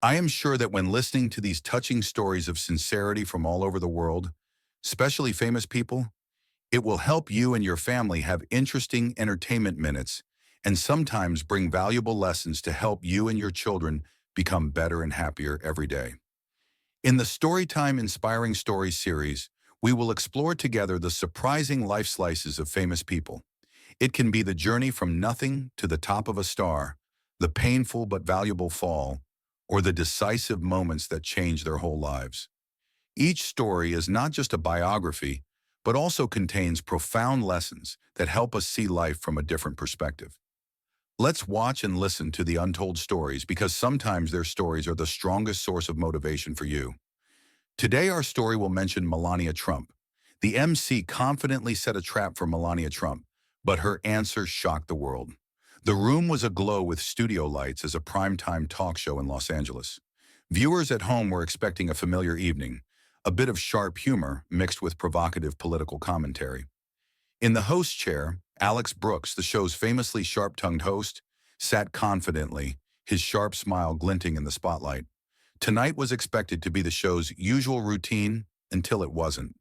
I am sure that when listening to these touching stories of sincerity from all over the world, especially famous people, it will help you and your family have interesting entertainment minutes and sometimes bring valuable lessons to help you and your children become better and happier every day. In the Storytime Inspiring Stories series, we will explore together the surprising life slices of famous people. It can be the journey from nothing to the top of a star, the painful but valuable fall, or the decisive moments that change their whole lives. Each story is not just a biography, but also contains profound lessons that help us see life from a different perspective. Let's watch and listen to the untold stories because sometimes their stories are the strongest source of motivation for you. Today, our story will mention Melania Trump. The MC confidently set a trap for Melania Trump, but her answer shocked the world. The room was aglow with studio lights as a primetime talk show in Los Angeles. Viewers at home were expecting a familiar evening, a bit of sharp humor mixed with provocative political commentary. In the host chair, Alex Brooks, the show's famously sharp-tongued host, sat confidently, his sharp smile glinting in the spotlight. Tonight was expected to be the show's usual routine until it wasn't.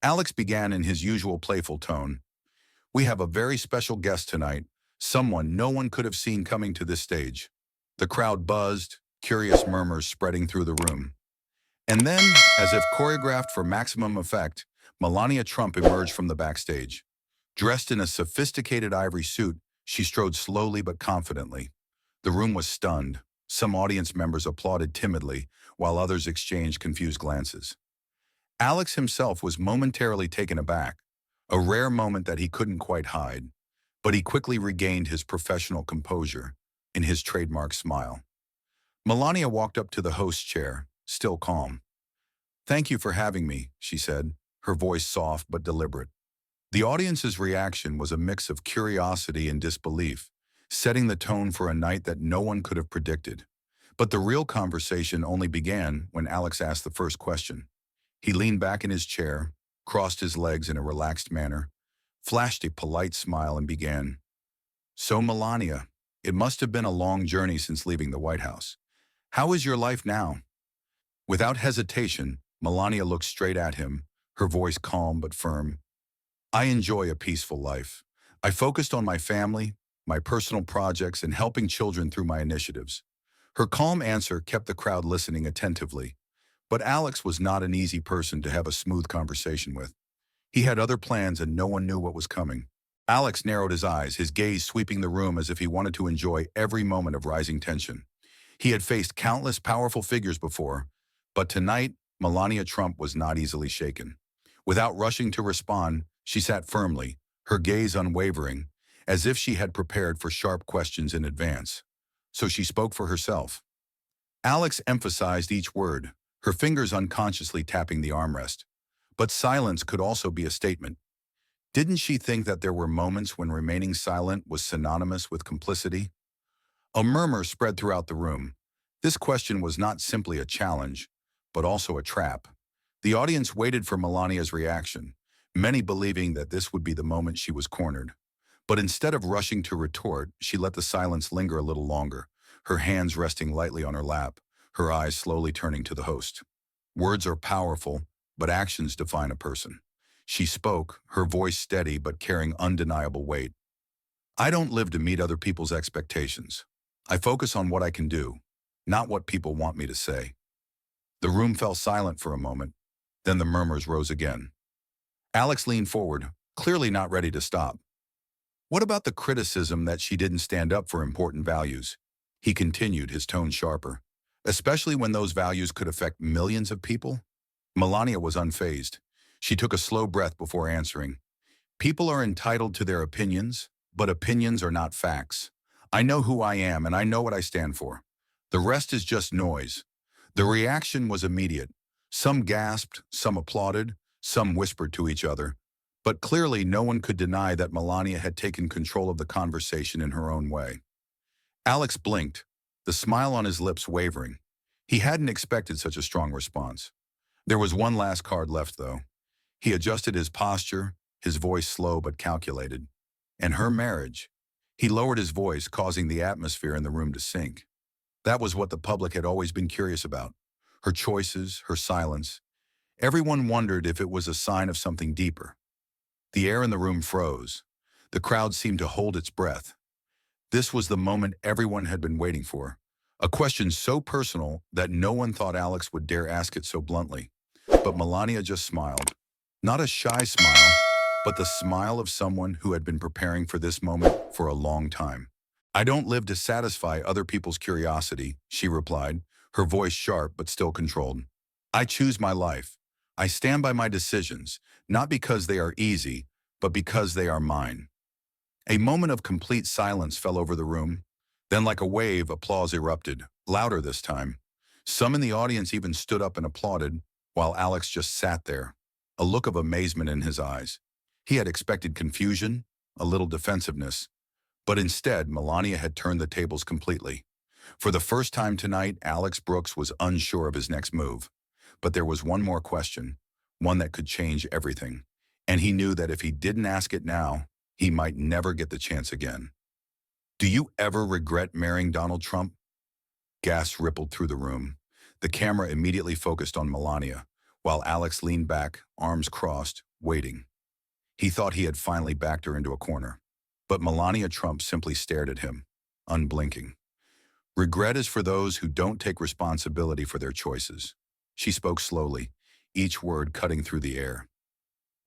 Alex began in his usual playful tone. "We have a very special guest tonight, someone no one could have seen coming to this stage." The crowd buzzed, curious murmurs spreading through the room. And then, as if choreographed for maximum effect, Melania Trump emerged from the backstage. Dressed in a sophisticated ivory suit, she strode slowly but confidently. The room was stunned. Some audience members applauded timidly, while others exchanged confused glances. Alex himself was momentarily taken aback, a rare moment that he couldn't quite hide, but he quickly regained his professional composure in his trademark smile. Melania walked up to the host's chair, still calm. "Thank you for having me," she said, her voice soft but deliberate. The audience's reaction was a mix of curiosity and disbelief, setting the tone for a night that no one could have predicted. But the real conversation only began when Alex asked the first question. He leaned back in his chair, crossed his legs in a relaxed manner, flashed a polite smile and began, "So Melania, it must have been a long journey since leaving the White House. How is your life now?" Without hesitation, Melania looked straight at him, her voice calm but firm. "I enjoy a peaceful life. I focused on my family, my personal projects, and helping children through my initiatives." Her calm answer kept the crowd listening attentively. But Alex was not an easy person to have a smooth conversation with. He had other plans and no one knew what was coming. Alex narrowed his eyes, his gaze sweeping the room as if he wanted to enjoy every moment of rising tension. He had faced countless powerful figures before, but tonight, Melania Trump was not easily shaken. Without rushing to respond, she sat firmly, her gaze unwavering, as if she had prepared for sharp questions in advance. So she spoke for herself. Alex emphasized each word, her fingers unconsciously tapping the armrest. But silence could also be a statement. Didn't she think that there were moments when remaining silent was synonymous with complicity? A murmur spread throughout the room. This question was not simply a challenge, but also a trap. The audience waited for Melania's reaction, many believing that this would be the moment she was cornered. But instead of rushing to retort, she let the silence linger a little longer, her hands resting lightly on her lap, her eyes slowly turning to the host. Words are powerful, but actions define a person. She spoke, her voice steady but carrying undeniable weight. "I don't live to meet other people's expectations. I focus on what I can do, not what people want me to say." The room fell silent for a moment, then the murmurs rose again. Alex leaned forward, clearly not ready to stop. "What about the criticism that she didn't stand up for important values?" He continued, his tone sharper. "Especially when those values could affect millions of people?" Melania was unfazed. She took a slow breath before answering. "People are entitled to their opinions, but opinions are not facts. I know who I am and I know what I stand for. The rest is just noise." The reaction was immediate. Some gasped, some applauded, some whispered to each other. But clearly no one could deny that Melania had taken control of the conversation in her own way. Alex blinked, the smile on his lips wavering. He hadn't expected such a strong response. There was one last card left, though. He adjusted his posture, his voice slow but calculated. "And her marriage." He lowered his voice, causing the atmosphere in the room to sink. That was what the public had always been curious about. Her choices, her silence. Everyone wondered if it was a sign of something deeper. The air in the room froze. The crowd seemed to hold its breath. This was the moment everyone had been waiting for. A question so personal that no one thought Alex would dare ask it so bluntly. But Melania just smiled. Not a shy smile, but the smile of someone who had been preparing for this moment for a long time. I don't live to satisfy other people's curiosity, she replied, her voice sharp but still controlled. I choose my life. I stand by my decisions, not because they are easy, but because they are mine. A moment of complete silence fell over the room. Then, like a wave, applause erupted, louder this time. Some in the audience even stood up and applauded, while Alex just sat there, a look of amazement in his eyes. He had expected confusion, a little defensiveness, but instead, Melania had turned the tables completely. For the first time tonight, Alex Brooks was unsure of his next move. But there was one more question, one that could change everything. And he knew that if he didn't ask it now, he might never get the chance again. Do you ever regret marrying Donald Trump? Gas rippled through the room. The camera immediately focused on Melania, while Alex leaned back, arms crossed, waiting. He thought he had finally backed her into a corner. But Melania Trump simply stared at him, unblinking. Regret is for those who don't take responsibility for their choices. She spoke slowly, each word cutting through the air.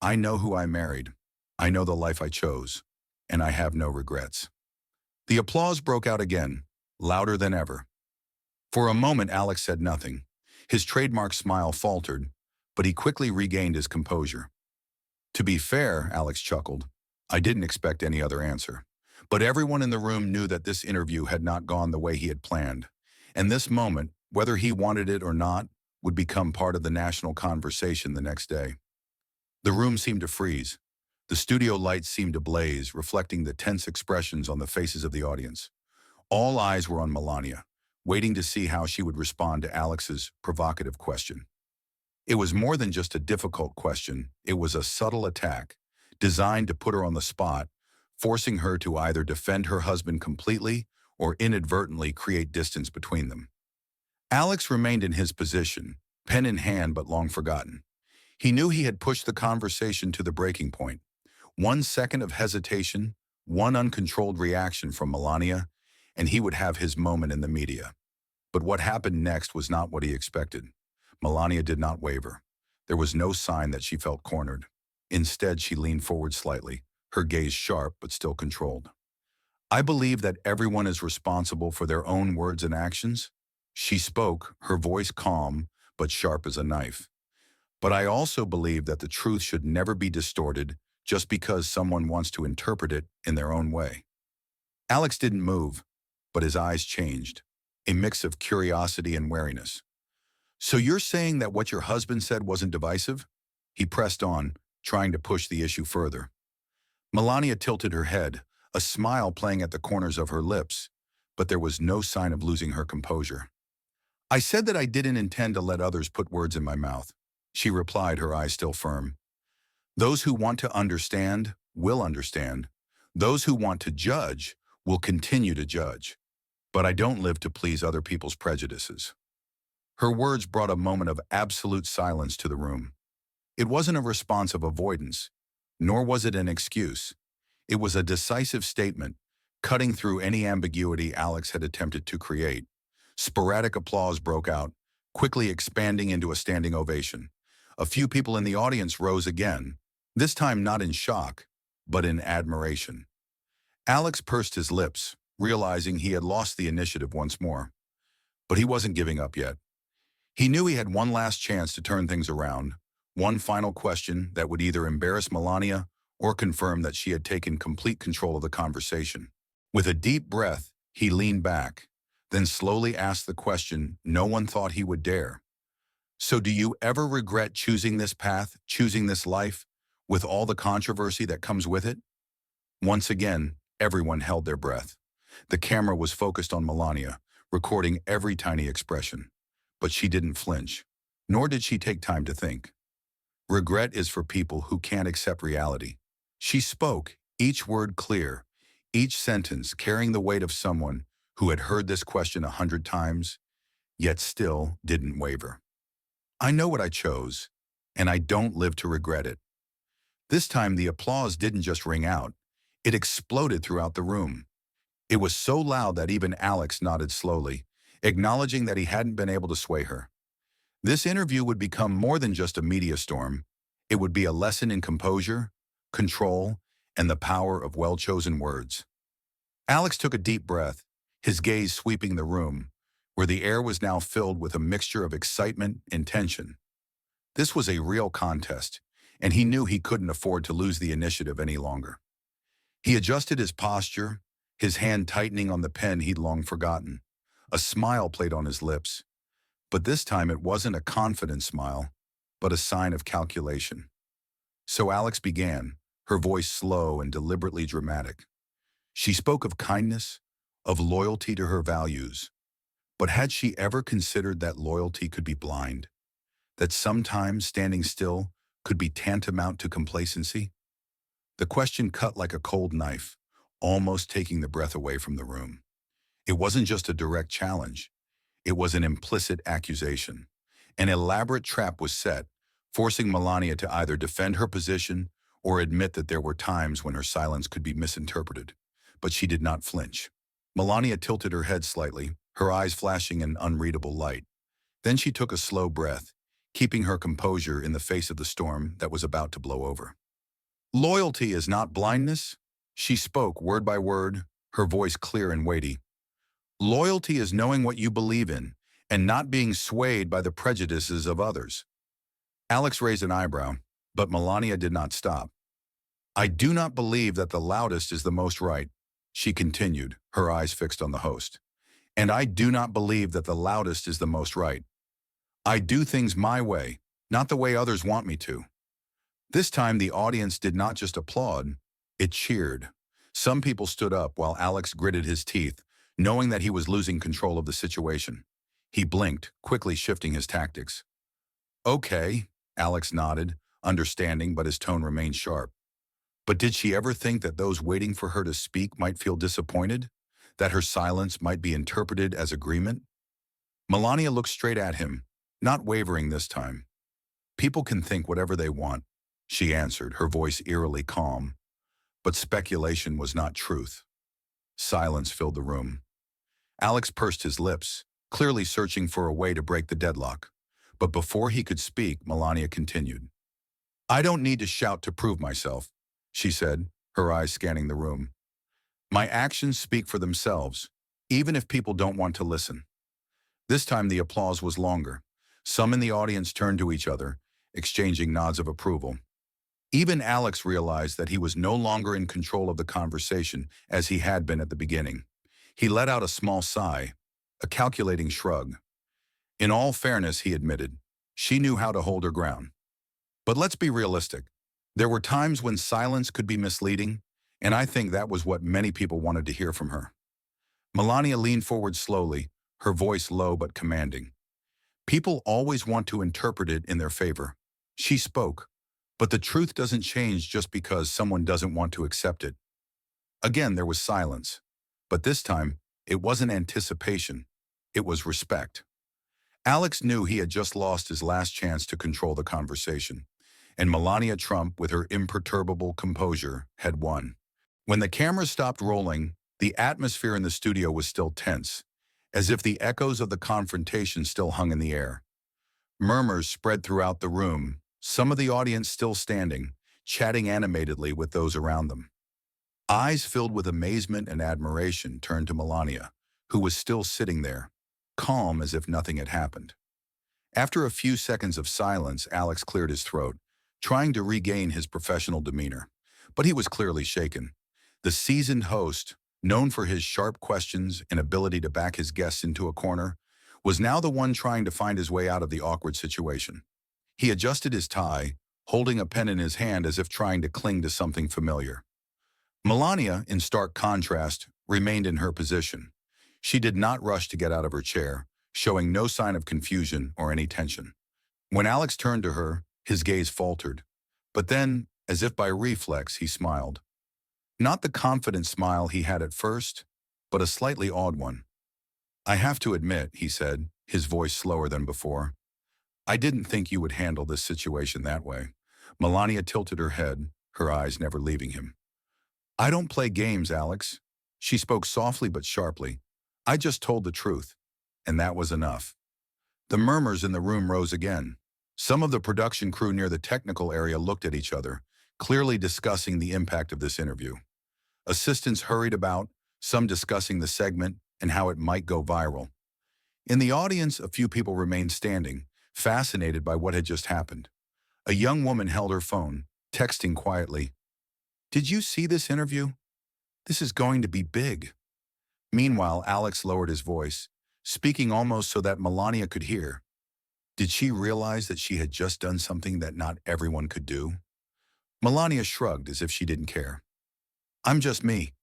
I know who I married. I know the life I chose, and I have no regrets. The applause broke out again, louder than ever. For a moment, Alex said nothing. His trademark smile faltered, but he quickly regained his composure. To be fair, Alex chuckled, I didn't expect any other answer. But everyone in the room knew that this interview had not gone the way he had planned. And this moment, whether he wanted it or not, would become part of the national conversation the next day. The room seemed to freeze. The studio lights seemed to blaze, reflecting the tense expressions on the faces of the audience. All eyes were on Melania, waiting to see how she would respond to Alex's provocative question. It was more than just a difficult question. It was a subtle attack, designed to put her on the spot, forcing her to either defend her husband completely or inadvertently create distance between them. Alex remained in his position, pen in hand but long forgotten. He knew he had pushed the conversation to the breaking point. 1 second of hesitation, one uncontrolled reaction from Melania, and he would have his moment in the media. But what happened next was not what he expected. Melania did not waver. There was no sign that she felt cornered. Instead, she leaned forward slightly, her gaze sharp but still controlled. I believe that everyone is responsible for their own words and actions. She spoke, her voice calm but sharp as a knife. But I also believe that the truth should never be distorted just because someone wants to interpret it in their own way. Alex didn't move, but his eyes changed, a mix of curiosity and wariness. So you're saying that what your husband said wasn't divisive? He pressed on, trying to push the issue further. Melania tilted her head, a smile playing at the corners of her lips, but there was no sign of losing her composure. I said that I didn't intend to let others put words in my mouth, she replied, her eyes still firm. Those who want to understand will understand. Those who want to judge will continue to judge. But I don't live to please other people's prejudices. Her words brought a moment of absolute silence to the room. It wasn't a response of avoidance, nor was it an excuse. It was a decisive statement, cutting through any ambiguity Alex had attempted to create. Sporadic applause broke out, quickly expanding into a standing ovation. A few people in the audience rose again, this time not in shock, but in admiration. Alex pursed his lips, realizing he had lost the initiative once more. But he wasn't giving up yet. He knew he had one last chance to turn things around, one final question that would either embarrass Melania or confirm that she had taken complete control of the conversation. With a deep breath, he leaned back, then slowly asked the question no one thought he would dare. So do you ever regret choosing this path, choosing this life, with all the controversy that comes with it? Once again, everyone held their breath. The camera was focused on Melania, recording every tiny expression. But she didn't flinch, nor did she take time to think. Regret is for people who can't accept reality. She spoke, each word clear, each sentence carrying the weight of someone who had heard this question 100 times, yet still didn't waver. I know what I chose, and I don't live to regret it. This time the applause didn't just ring out, it exploded throughout the room. It was so loud that even Alex nodded slowly, acknowledging that he hadn't been able to sway her. This interview would become more than just a media storm. It would be a lesson in composure, control, and the power of well-chosen words. Alex took a deep breath, his gaze sweeping the room, where the air was now filled with a mixture of excitement and tension. This was a real contest, and he knew he couldn't afford to lose the initiative any longer. He adjusted his posture, his hand tightening on the pen he'd long forgotten. A smile played on his lips, but this time it wasn't a confident smile, but a sign of calculation. So Alex began, her voice slow and deliberately dramatic. She spoke of kindness, of loyalty to her values. But had she ever considered that loyalty could be blind? That sometimes standing still could be tantamount to complacency? The question cut like a cold knife, almost taking the breath away from the room. It wasn't just a direct challenge. It was an implicit accusation. An elaborate trap was set, forcing Melania to either defend her position or admit that there were times when her silence could be misinterpreted. But she did not flinch. Melania tilted her head slightly, her eyes flashing an unreadable light. Then she took a slow breath, keeping her composure in the face of the storm that was about to blow over. Loyalty is not blindness. She spoke word by word, her voice clear and weighty. Loyalty is knowing what you believe in and not being swayed by the prejudices of others. Alex raised an eyebrow, but Melania did not stop. I do not believe that the loudest is the most right, she continued, her eyes fixed on the host. And I do not believe that the loudest is the most right. I do things my way, not the way others want me to. This time the audience did not just applaud, it cheered. Some people stood up while Alex gritted his teeth, knowing that he was losing control of the situation. He blinked, quickly shifting his tactics. Okay, Alex nodded, understanding, but his tone remained sharp. But did she ever think that those waiting for her to speak might feel disappointed? That her silence might be interpreted as agreement? Melania looked straight at him, not wavering this time. People can think whatever they want, she answered, her voice eerily calm. But speculation was not truth. Silence filled the room. Alex pursed his lips, clearly searching for a way to break the deadlock. But before he could speak, Melania continued. I don't need to shout to prove myself, she said, her eyes scanning the room. My actions speak for themselves, even if people don't want to listen. This time the applause was longer. Some in the audience turned to each other, exchanging nods of approval. Even Alex realized that he was no longer in control of the conversation as he had been at the beginning. He let out a small sigh, a calculating shrug. In all fairness, he admitted, she knew how to hold her ground. But let's be realistic. There were times when silence could be misleading, and I think that was what many people wanted to hear from her. Melania leaned forward slowly, her voice low but commanding. People always want to interpret it in their favor. She spoke, but the truth doesn't change just because someone doesn't want to accept it. Again, there was silence, but this time, it wasn't anticipation, it was respect. Alex knew he had just lost his last chance to control the conversation, and Melania Trump, with her imperturbable composure, had won. When the cameras stopped rolling, the atmosphere in the studio was still tense, as if the echoes of the confrontation still hung in the air. Murmurs spread throughout the room, some of the audience still standing, chatting animatedly with those around them. Eyes filled with amazement and admiration turned to Melania, who was still sitting there, calm as if nothing had happened. After a few seconds of silence, Alex cleared his throat, trying to regain his professional demeanor. But he was clearly shaken. The seasoned host, known for his sharp questions and ability to back his guests into a corner, was now the one trying to find his way out of the awkward situation. He adjusted his tie, holding a pen in his hand as if trying to cling to something familiar. Melania, in stark contrast, remained in her position. She did not rush to get out of her chair, showing no sign of confusion or any tension. When Alex turned to her, his gaze faltered. But then, as if by reflex, he smiled. Not the confident smile he had at first, but a slightly odd one. I have to admit, he said, his voice slower than before, I didn't think you would handle this situation that way. Melania tilted her head, her eyes never leaving him. I don't play games, Alex. She spoke softly but sharply. I just told the truth, and that was enough. The murmurs in the room rose again. Some of the production crew near the technical area looked at each other, clearly discussing the impact of this interview. Assistants hurried about, some discussing the segment and how it might go viral. In the audience, a few people remained standing, fascinated by what had just happened. A young woman held her phone, texting quietly, "Did you see this interview? This is going to be big." Meanwhile, Alex lowered his voice, speaking almost so that Melania could hear. Did she realize that she had just done something that not everyone could do? Melania shrugged as if she didn't care. I'm just me.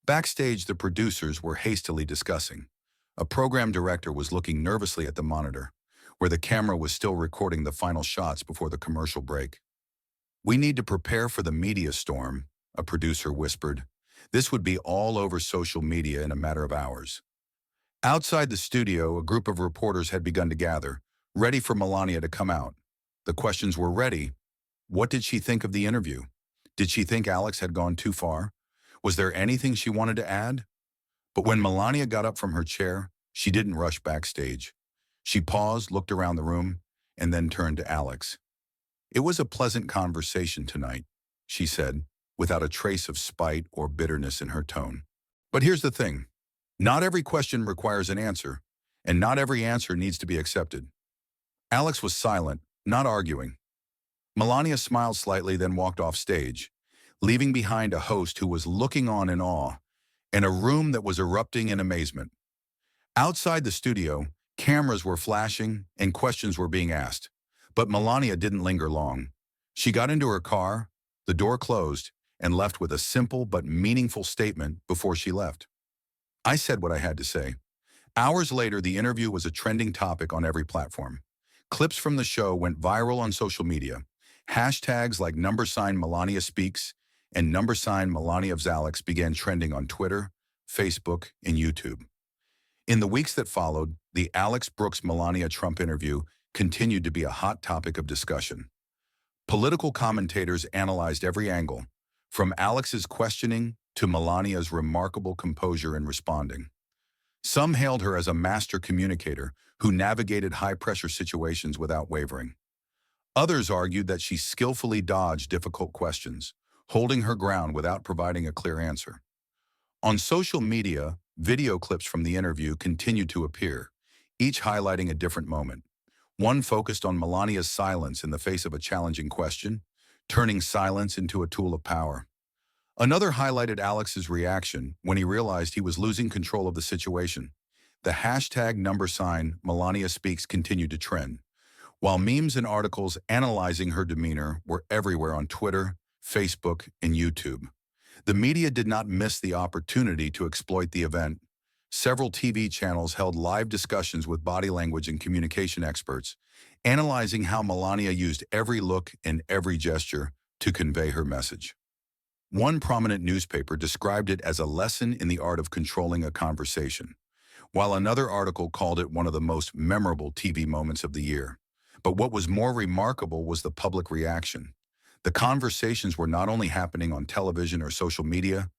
Backstage, the producers were hastily discussing. A program director was looking nervously at the monitor, where the camera was still recording the final shots before the commercial break. We need to prepare for the media storm, a producer whispered. This would be all over social media in a matter of hours. Outside the studio, a group of reporters had begun to gather, ready for Melania to come out. The questions were ready. What did she think of the interview? Did she think Alex had gone too far? Was there anything she wanted to add? But when Melania got up from her chair, she didn't rush backstage. She paused, looked around the room, and then turned to Alex. It was a pleasant conversation tonight, she said, without a trace of spite or bitterness in her tone. But here's the thing. Not every question requires an answer, and not every answer needs to be accepted. Alex was silent, not arguing. Melania smiled slightly, then walked off stage, leaving behind a host who was looking on in awe, and a room that was erupting in amazement. Outside the studio, cameras were flashing and questions were being asked. But Melania didn't linger long. She got into her car, the door closed, and left with a simple but meaningful statement before she left. I said what I had to say. Hours later, the interview was a trending topic on every platform. Clips from the show went viral on social media. Hashtags like #Melania Speaks and #Melania of Alex began trending on Twitter, Facebook, and YouTube. In the weeks that followed, the Alex Brooks-Melania Trump interview continued to be a hot topic of discussion. Political commentators analyzed every angle, from Alex's questioning to Melania's remarkable composure in responding. Some hailed her as a master communicator who navigated high-pressure situations without wavering. Others argued that she skillfully dodged difficult questions, holding her ground without providing a clear answer. On social media, video clips from the interview continued to appear, each highlighting a different moment. One focused on Melania's silence in the face of a challenging question, turning silence into a tool of power. Another highlighted Alex's reaction when he realized he was losing control of the situation. The hashtag #Melania Speaks continued to trend, while memes and articles analyzing her demeanor were everywhere on Twitter, Facebook, and YouTube. The media did not miss the opportunity to exploit the event. Several TV channels held live discussions with body language and communication experts, analyzing how Melania used every look and every gesture to convey her message. One prominent newspaper described it as a lesson in the art of controlling a conversation, while another article called it one of the most memorable TV moments of the year. But what was more remarkable was the public reaction. The conversations were not only happening on television or social media,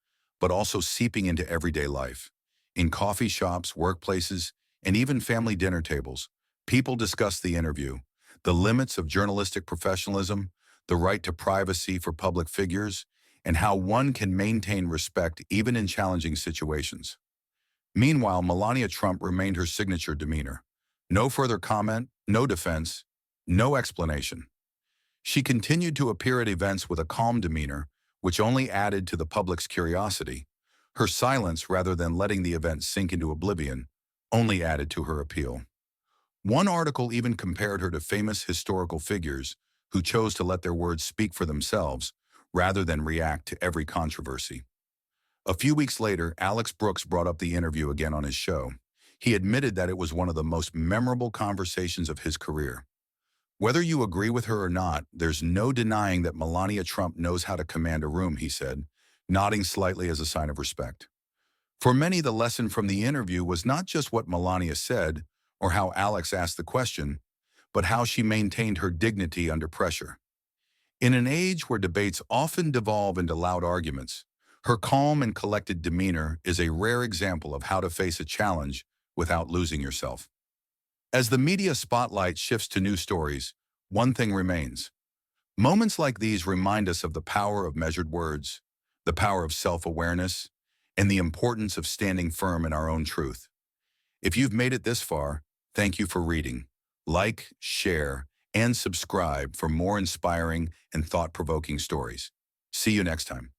but also seeping into everyday life. In coffee shops, workplaces, and even family dinner tables, people discussed the interview, the limits of journalistic professionalism, the right to privacy for public figures, and how one can maintain respect even in challenging situations. Meanwhile, Melania Trump remained her signature demeanor. No further comment, no defense, no explanation. She continued to appear at events with a calm demeanor, which only added to the public's curiosity. Her silence, rather than letting the event sink into oblivion, only added to her appeal. One article even compared her to famous historical figures who chose to let their words speak for themselves rather than react to every controversy. A few weeks later, Alex Brooks brought up the interview again on his show. He admitted that it was one of the most memorable conversations of his career. Whether you agree with her or not, there's no denying that Melania Trump knows how to command a room, he said, nodding slightly as a sign of respect. For many, the lesson from the interview was not just what Melania said or how Alex asked the question, but how she maintained her dignity under pressure. In an age where debates often devolve into loud arguments, her calm and collected demeanor is a rare example of how to face a challenge without losing yourself. As the media spotlight shifts to new stories, one thing remains. Moments like these remind us of the power of measured words, the power of self-awareness, and the importance of standing firm in our own truth. If you've made it this far, thank you for reading. Like, share, and subscribe for more inspiring and thought-provoking stories. See you next time.